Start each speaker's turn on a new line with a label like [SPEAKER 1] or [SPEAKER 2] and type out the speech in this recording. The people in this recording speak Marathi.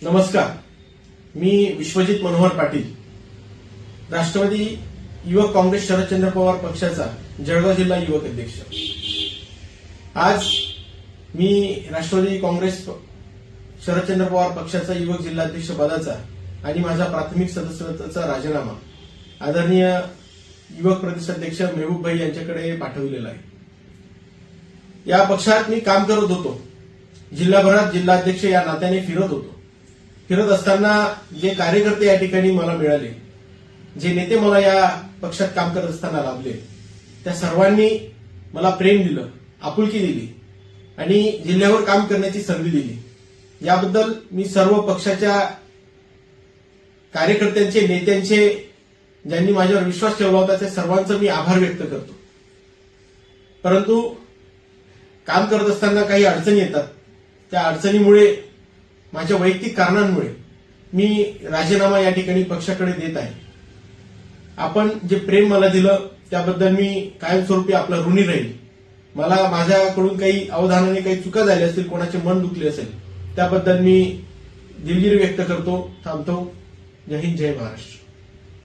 [SPEAKER 1] नमस्कार, मी विश्वजित मनोहर पाटील, राष्ट्रवादी युवक काँग्रेस शरदचंद्र पवार पक्षाचा जळगाव जिल्हा युवक अध्यक्ष। आज मी राष्ट्रवादी काँग्रेस शरदचंद्र पवार पक्षाचा युवक जिल्हाध्यक्ष पदाचा आणि माझा प्राथमिक सदस्यत्वाचा राजीनामा आदरणीय युवक प्रदेशाध्यक्ष मेहबूब भाई यांच्याकडे पाठविलेला आहे। या पक्षात मी काम करत होतो, जिल्हाभरात जिल्हाध्यक्ष या नात्याने फिरत होतो। फिरत असताना जे कार्यकर्ते या ठिकाणी मला मिळाले, जे नेते मला या पक्षात काम करत असताना लाभले, त्या सर्वांनी मला प्रेम दिलं, आपुलकी दिली आणि जिल्ह्यावर काम करण्याची संधी दिली। याबद्दल मी सर्व पक्षाच्या कार्यकर्त्यांचे, नेत्यांचे, ज्यांनी माझ्यावर विश्वास ठेवला होता, त्या सर्वांचं मी आभार व्यक्त करतो। परंतु काम करत असताना काही अडचणी येतात, त्या अडचणीमुळे, माझ्या वैयक्तिक कारणांमुळे मी राजीनामा या ठिकाणी पक्षाकडे देत आहे। आपण जे प्रेम मला दिलं त्याबद्दल मी कायमस्वरूपी आपला ऋणी राहील। मला माझ्याकडून काही अवधानाने काही चुका झाल्या असतील, कोणाचे मन दुखले असेल, त्याबद्दल मी दिलगिरी व्यक्त करतो। थांबतो। जय हिंद, जय महाराष्ट्र।